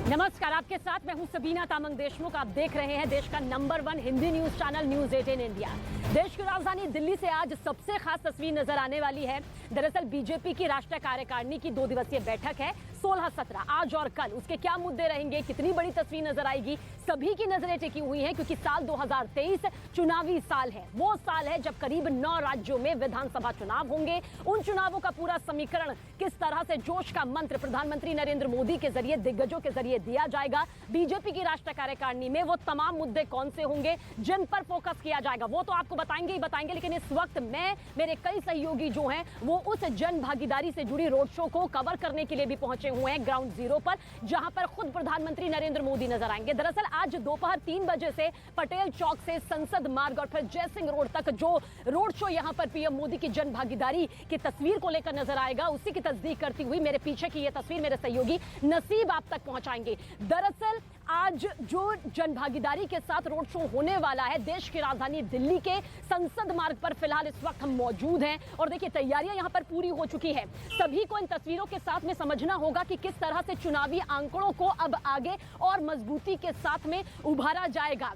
नमस्कार, आपके साथ मैं हूं सबीना तामंग देशमुख। आप देख रहे हैं देश का number 1 Hindi news channel news 18 India. देश की राजधानी दिल्ली से आज सबसे खास तस्वीर नजर आने वाली है। दरअसल बीजेपी की राष्ट्रीय कार्यकारिणी की 2 दिवसीय बैठक है 16-17 आज और कल। उसके क्या मुद्दे रहेंगे, कितनी बड़ी तस्वीर नजर आएगी, सभी की नजरें टिकी हुई हैं क्योंकि साल 2023 चुनावी साल है। वो साल है जब करीब 9 राज्यों में विधानसभा चुनाव होंगे। उन चुनावों का पूरा समीकरण किस तरह से जोश का मंत्र प्रधानमंत्री नरेंद्र मोदी के जरिए, दिग्गजों के जरिए दिया जाएगा। बीजेपी की राष्ट्रीय कार्यकारिणी में वो तमाम मुद्दे कौन से होंगे जिन पर फोकस किया जाएगा, वो तो आपको बताएंगे ही बताएंगे। लेकिन इस वक्त मैं, मेरे कई सहयोगी जो हैं वो उस जन भागीदारी से जुड़ी रोड शो को कवर करने के लिए भी पहुंचे हुए हैं ग्राउंड जीरो पर, जहां पर खुद प्रधानमंत्री नरेंद्र मोदी नजर आएंगे। दरअसल आज दोपहर 3 बजे से पटेल चौक से संसद मार्ग और फिर जयसिंह रोड तक जो रोड शो यहां पर पीएम मोदी की जन भागीदारी की तस्वीर को लेकर नजर आएगा, उसी की तस्दीक करती हुई मेरे पीछे की यह तस्वीर मेरे सहयोगी नसीब आप तक पहुंचाएंगे। दरअसल आज जो जन भागीदारी के साथ रोड शो होने वाला है देश की राजधानी दिल्ली के संसद मार्ग पर, फिलहाल इस वक्त हम मौजूद हैं और देखिए तैयारियां यहां पर पूरी हो चुकी है। सभी को इन तस्वीरों के साथ में समझना होगा कि किस तरह से चुनावी आंकड़ों को अब आगे और मजबूती के साथ में उभारा जाएगा।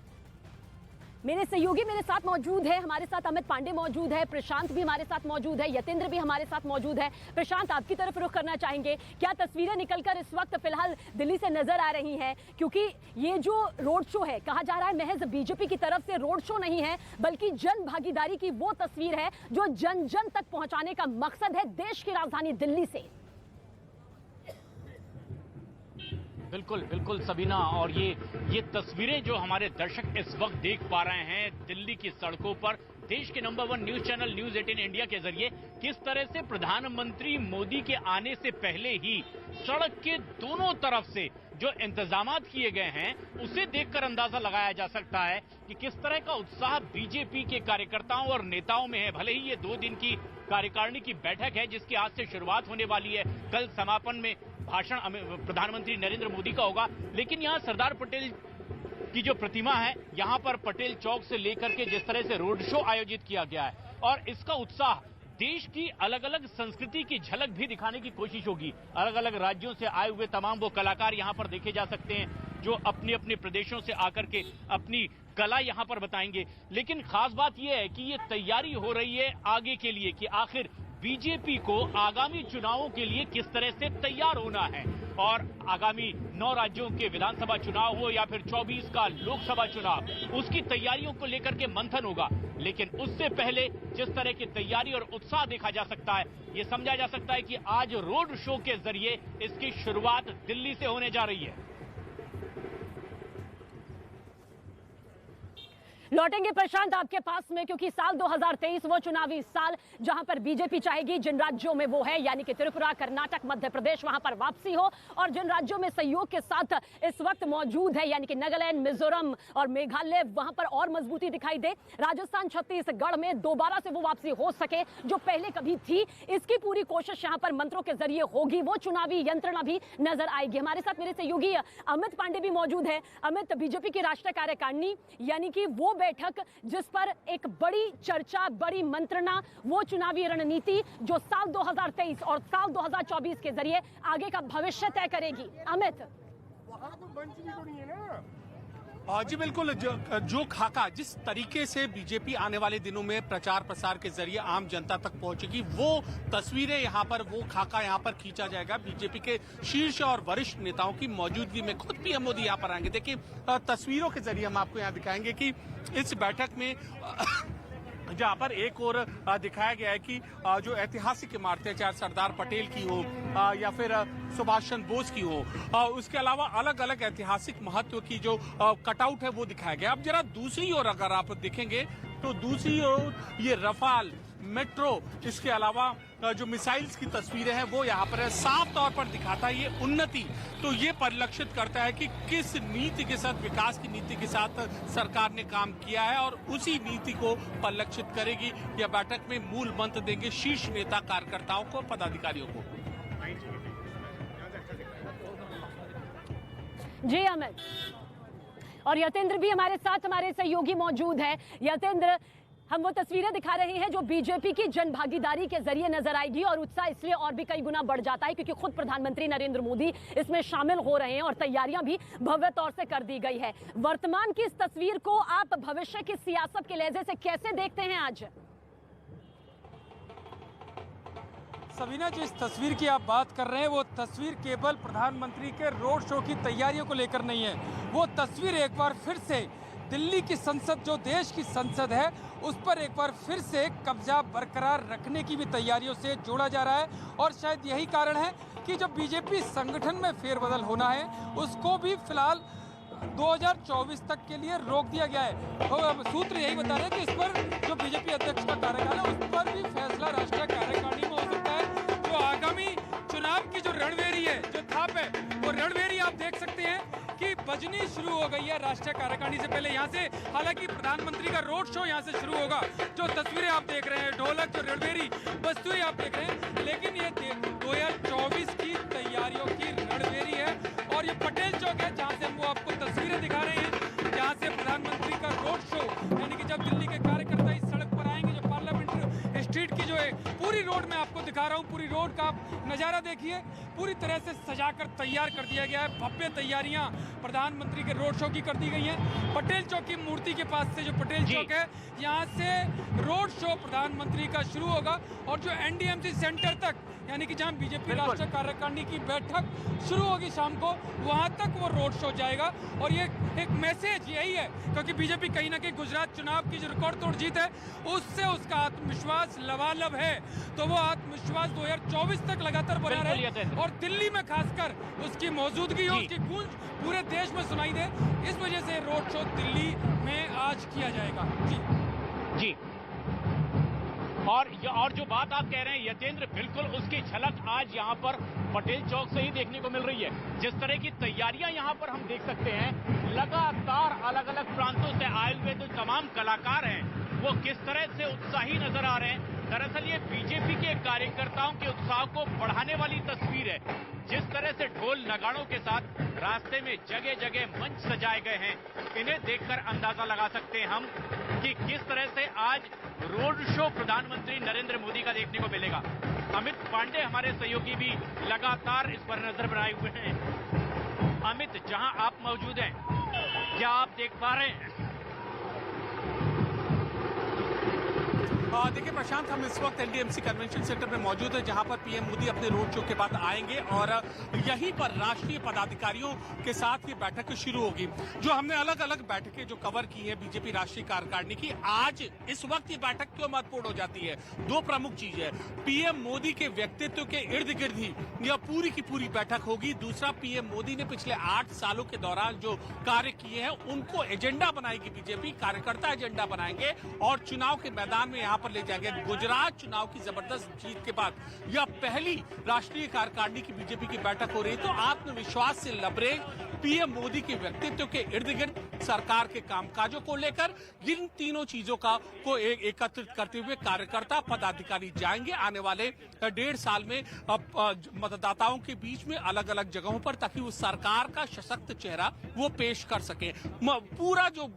मेरे सहयोगी मेरे साथ मौजूद है, हमारे साथ अमित पांडे मौजूद है, प्रशांत भी हमारे साथ मौजूद है, यतेंद्र भी हमारे साथ मौजूद है। प्रशांत, आपकी तरफ रुख करना चाहेंगे, क्या तस्वीरें निकलकर इस वक्त फिलहाल दिल्ली से नजर आ रही हैं? क्योंकि ये जो रोड शो है, कहा जा रहा है महज बीजेपी की तरफ से रोड शो नहीं है, बल्कि जन भागीदारी की वो तस्वीर है जो जन जन तक पहुंचाने का मकसद है देश की राजधानी दिल्ली से। बिल्कुल बिल्कुल सबीना, और ये तस्वीरें जो हमारे दर्शक इस वक्त देख पा रहे हैं दिल्ली की सड़कों पर, देश के number 1 news channel news 18 India के जरिए किस तरह से प्रधानमंत्री मोदी के आने से पहले ही सड़क के दोनों तरफ से जो इंतजामात किए गए हैं उसे देखकर अंदाजा लगाया जा सकता है कि किस तरह का उत्साह बीजेपी के कार्यकर्ताओं और नेताओं में है। भले ही ये 2 दिन की कार्यकारिणी की बैठक है जिसकी आज से शुरुआत होने वाली है, कल समापन में भाषण प्रधानमंत्री नरेंद्र मोदी का होगा, लेकिन यहाँ सरदार पटेल की जो प्रतिमा है यहाँ पर पटेल चौक से लेकर के जिस तरह से रोड शो आयोजित किया गया है और इसका उत्साह देश की अलग अलग संस्कृति की झलक भी दिखाने की कोशिश होगी। अलग अलग राज्यों से आए हुए तमाम वो कलाकार यहाँ पर देखे जा सकते हैं जो अपने अपने प्रदेशों से आकर के अपनी कला यहाँ पर बताएंगे। लेकिन खास बात यह है कि ये तैयारी हो रही है आगे के लिए कि आखिर बीजेपी को आगामी चुनावों के लिए किस तरह से तैयार होना है और आगामी 9 राज्यों के विधानसभा चुनाव हो या फिर 24 का लोकसभा चुनाव, उसकी तैयारियों को लेकर के मंथन होगा। लेकिन उससे पहले जिस तरह की तैयारी और उत्साह देखा जा सकता है, ये समझा जा सकता है कि आज रोड शो के जरिए इसकी शुरुआत दिल्ली से होने जा रही है। लौटेंगे प्रशांत आपके पास में, क्योंकि साल 2023 वो चुनावी साल जहां पर बीजेपी चाहेगी जिन राज्यों में वो है यानी कि त्रिपुरा, कर्नाटक, मध्य प्रदेश, वहां पर वापसी हो, और जिन राज्यों में सहयोग के साथ इस वक्त मौजूद है यानी कि नागालैंड, मिजोरम और मेघालय, वहां पर और मजबूती दिखाई दे। राजस्थान, छत्तीसगढ़ में दोबारा से वो वापसी हो सके जो पहले कभी थी, इसकी पूरी कोशिश यहां पर मंत्रों के जरिए होगी। वो चुनावी यंत्रणा भी नजर आएगी। हमारे साथ मेरे सहयोगी अमित पांडे भी मौजूद है। अमित, बीजेपी की राष्ट्रीय कार्यकारिणी यानी कि वो बैठक जिस पर एक बड़ी चर्चा, बड़ी मंत्रणा, वो चुनावी रणनीति जो साल 2023 और साल 2024 के जरिए आगे का भविष्य तय करेगी। अमित, वहां तो मंच भी तो नहीं है ना। जी बिल्कुल, जो खाका जिस तरीके से बीजेपी आने वाले दिनों में प्रचार प्रसार के जरिए आम जनता तक पहुंचेगी, वो तस्वीरें यहाँ पर, वो खाका यहाँ पर खींचा जाएगा। बीजेपी के शीर्ष और वरिष्ठ नेताओं की मौजूदगी में खुद पीएम मोदी यहाँ पर आएंगे। देखिए तस्वीरों के जरिए हम आपको यहाँ दिखाएंगे कि इस बैठक में जहाँ पर एक और दिखाया गया है कि जो ऐतिहासिक इमारतें, चाहे सरदार पटेल की हो या फिर सुभाष चंद्र बोस की हो, उसके अलावा अलग अलग ऐतिहासिक महत्व की जो कटआउट है वो दिखाया गया। अब जरा दूसरी ओर अगर आप देखेंगे तो दूसरी ओर ये रफाल, मेट्रो, इसके अलावा जो मिसाइल्स की तस्वीरें हैं वो यहाँ पर है। साफ तौर पर दिखाता है ये उन्नति, तो ये परिलक्षित करता है कि किस नीति के साथ, विकास की नीति के साथ सरकार ने काम किया है और उसी नीति को परिलक्षित करेगी। यह बैठक में मूल मंत्र देंगे शीर्ष नेता, कार्यकर्ताओं को, पदाधिकारियों को। जी अमित, और यतेंद्र भी हमारे साथ, हमारे सहयोगी मौजूद है। यतेंद्र, हम वो तस्वीरें दिखा रहे हैं जो बीजेपी की जन भागीदारी के जरिए नजर आएगी और उत्साह इसलिए और भी कई गुना बढ़ जाता है क्योंकि खुद प्रधानमंत्री नरेंद्र मोदी इसमें शामिल हो रहे हैं और तैयारियां भी भव्य तौर से कर दी गई है। वर्तमान की इस तस्वीर को आप भविष्य की सियासत के लहजे से कैसे देखते हैं आज? सबीना, जो इस तस्वीर की आप बात कर रहे हैं वो तस्वीर केवल प्रधानमंत्री के रोड शो की तैयारियों को लेकर नहीं है। वो तस्वीर एक बार फिर से दिल्ली की संसद, जो देश की संसद है, उस पर एक बार फिर से कब्जा बरकरार रखने की भी तैयारियों से जोड़ा जा रहा है। और शायद यही कारण है कि जो बीजेपी संगठन में फेरबदल होना है उसको भी फिलहाल 2024 तक के लिए रोक दिया गया है। और सूत्र यही बता रहे हैं कि इस पर जो बीजेपी अध्यक्ष का कार्यकाल है उस पर भी फैसला राष्ट्रीय कार्यकारिणी में हो सकता है। जो आगामी चुनाव की जो रणभेरी है, जो थाप है, वो रणभेरी आप देख सकते हैं कि बजनी शुरू हो गई है राष्ट्रीय कार्यकारिणी से पहले। यहाँ से हालांकि प्रधानमंत्री का रोड शो यहाँ से शुरू होगा। जो तस्वीरें आप देख रहे हैं, ढोलक, जो रणभेरी वस्तुएं आप देख रहे हैं, लेकिन ये 2024 की तैयारियों की रणभेरी है। और ये पटेल चौक है जहाँ से हम वो आपको तस्वीरें दिखा रहे हैं, जहाँ से प्रधानमंत्री का रोड शो, यानी कि जब दिल्ली के कार्यकर्ता इस सड़क पर आएंगे, जो पार्लियामेंट स्ट्रीट की जो है पूरी रोड में आपको दिखा रहा हूँ, पूरी रोड का आप नज़ारा देखिए, पूरी तरह से सजाकर तैयार कर दिया गया है। भव्य तैयारियां प्रधानमंत्री के रोड शो की कर दी गई हैं। पटेल चौक की मूर्ति के पास से, जो पटेल चौक है, यहाँ से रोड शो प्रधानमंत्री का शुरू होगा और जो एनडीएमसी सेंटर तक, यानी कि जहां बीजेपी राष्ट्रीय कार्यकारिणी की बैठक शुरू होगी शाम को, वहां तक वो रोड शो जाएगा। और ये एक मैसेज यही है, क्योंकि बीजेपी कहीं ना कहीं गुजरात चुनाव की जो रिकॉर्ड तोड़ जीत है उससे उसका आत्मविश्वास लबालब है, तो वो आत्मविश्वास 2024 तक लगातार बना रहे और दिल्ली में खासकर उसकी मौजूदगी हो, उसकी गूंज पूरे देश में सुनाई दे। इस वजह से रोड शो दिल्ली में आज किया जाएगा। जी और जो बात आप कह रहे हैं यतेंद्र, बिल्कुल उसकी झलक आज यहाँ पर पटेल चौक से ही देखने को मिल रही है। जिस तरह की तैयारियां यहाँ पर हम देख सकते हैं, लगातार अलग अलग प्रांतों से आए हुए जो तमाम कलाकार हैं वो किस तरह से उत्साही नजर आ रहे हैं। दरअसल ये बीजेपी के कार्यकर्ताओं के उत्साह को बढ़ाने वाली तस्वीर है। जिस तरह से ढोल नगाड़ों के साथ रास्ते में जगह जगह मंच सजाए गए हैं, इन्हें देखकर अंदाजा लगा सकते हैं हम कि किस तरह से आज रोड शो प्रधानमंत्री नरेंद्र मोदी का देखने को मिलेगा। अमित पांडे हमारे सहयोगी भी लगातार इस पर नजर बनाए हुए हैं। अमित, जहां आप मौजूद हैं, क्या आप देख पा रहे हैं? देखिए प्रशांत, हम इस वक्त एनडीएमसी कन्वेंशन सेंटर में मौजूद है जहां पर पीएम मोदी अपने रोड शो के बाद आएंगे और यहीं पर राष्ट्रीय पदाधिकारियों के साथ ये बैठक शुरू होगी। जो हमने अलग अलग बैठकें जो कवर की है बीजेपी राष्ट्रीय कार्यकारिणी की, आज इस वक्त ये बैठक क्यों महत्वपूर्ण हो जाती है? दो प्रमुख चीज है, पीएम मोदी के व्यक्तित्व के इर्द गिर्द ही यह पूरी की पूरी बैठक होगी। दूसरा, पीएम मोदी ने पिछले 8 सालों के दौरान जो कार्य किए हैं उनको एजेंडा बनाएगी बीजेपी, कार्यकर्ता एजेंडा बनाएंगे और चुनाव के मैदान में यहाँ पर ले जाएंगे। गुजरात चुनाव की जबरदस्त जीत के बाद यह पहली राष्ट्रीय कार्यकारिणी की बीजेपी की बैठक हो रही है, तो आत्मविश्वास से लबरेज पीएम मोदी के व्यक्तित्व के इर्द गिर्द सरकार के कामकाजों को लेकर इन तीनों चीजों को एकत्रित करते हुए कार्यकर्ता पदाधिकारी जाएंगे आने वाले 1.5 साल में मतदाताओं के बीच में अलग अलग जगहों पर, ताकि उस सरकार का सशक्त चेहरा वो पेश कर सके। पूरा जो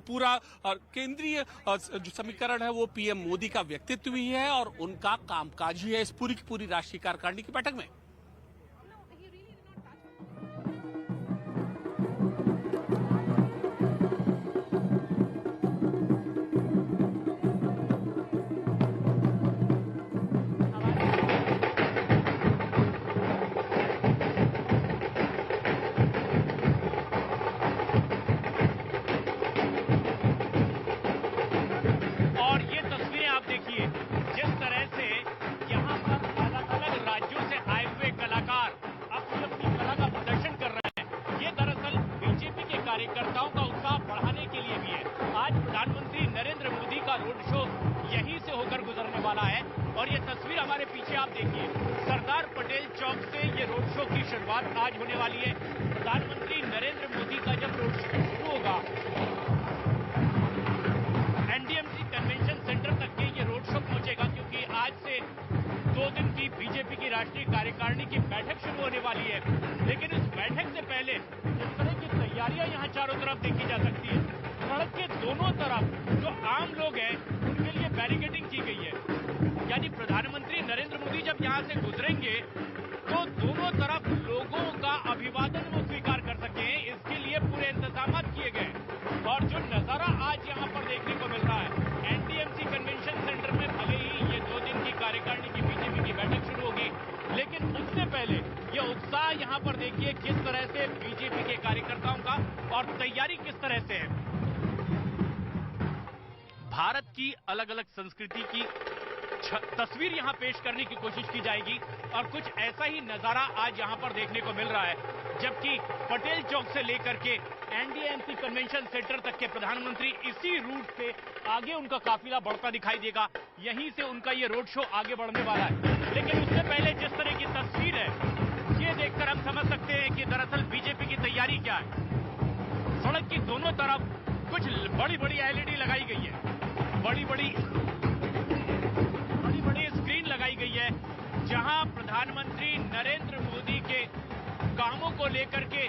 पूरा केंद्रीय जो समीकरण है वो पीएम मोदी का व्यक्तित्व ही है और उनका कामकाज ही है इस पूरी की पूरी राष्ट्रीय कार्यकारिणी की बैठक में। कार्यकर्ताओं का उत्साह बढ़ाने के लिए भी है। आज प्रधानमंत्री नरेंद्र मोदी का रोड शो यहीं से होकर गुजरने वाला है और ये तस्वीर हमारे पीछे आप देखिए, सरदार पटेल चौक से ये रोड शो की शुरुआत आज होने वाली है। प्रधानमंत्री नरेंद्र मोदी का जब रोड शो शुरू होगा, एनडीएमसी कन्वेंशन सेंटर तक के ये रोड शो पहुंचेगा, क्योंकि आज से 2 दिन की बीजेपी की राष्ट्रीय कार्यकारिणी की बैठक शुरू होने वाली है। लेकिन इस बैठक से पहले इस तरह की तैयारियां यहां चारों तरफ देखी जा सकती है। सड़क के दोनों तरफ जो यहां से गुजरेंगे तो दोनों तरफ लोगों का अभिवादन वो स्वीकार कर सके, इसके लिए पूरे इंतजाम किए गए। और जो नजारा आज यहां पर देखने को मिल रहा है, एनडीएमसी कन्वेंशन सेंटर में भले ही ये 2 दिन की कार्यकारिणी की बीजेपी की बैठक शुरू होगी, लेकिन उससे पहले ये उत्साह यहां पर देखिए किस तरह से बीजेपी के कार्यकर्ताओं का और तैयारी किस तरह से है। भारत की अलग अलग संस्कृति की तस्वीर यहां पेश करने की कोशिश की जाएगी और कुछ ऐसा ही नजारा आज यहां पर देखने को मिल रहा है, जबकि पटेल चौक से लेकर के एनडीएमसी कन्वेंशन सेंटर तक के प्रधानमंत्री इसी रूट से आगे उनका काफिला बढ़ता दिखाई देगा। यहीं से उनका ये रोड शो आगे बढ़ने वाला है। लेकिन उससे पहले जिस तरह की तस्वीर है, ये देखकर हम समझ सकते हैं कि दरअसल बीजेपी की तैयारी क्या है। सड़क की दोनों तरफ कुछ बड़ी बड़ी एलईडी लगाई गई है, बड़ी बड़ी स्क्रीन लगाई गई है, जहां प्रधानमंत्री नरेंद्र मोदी के कामों को लेकर के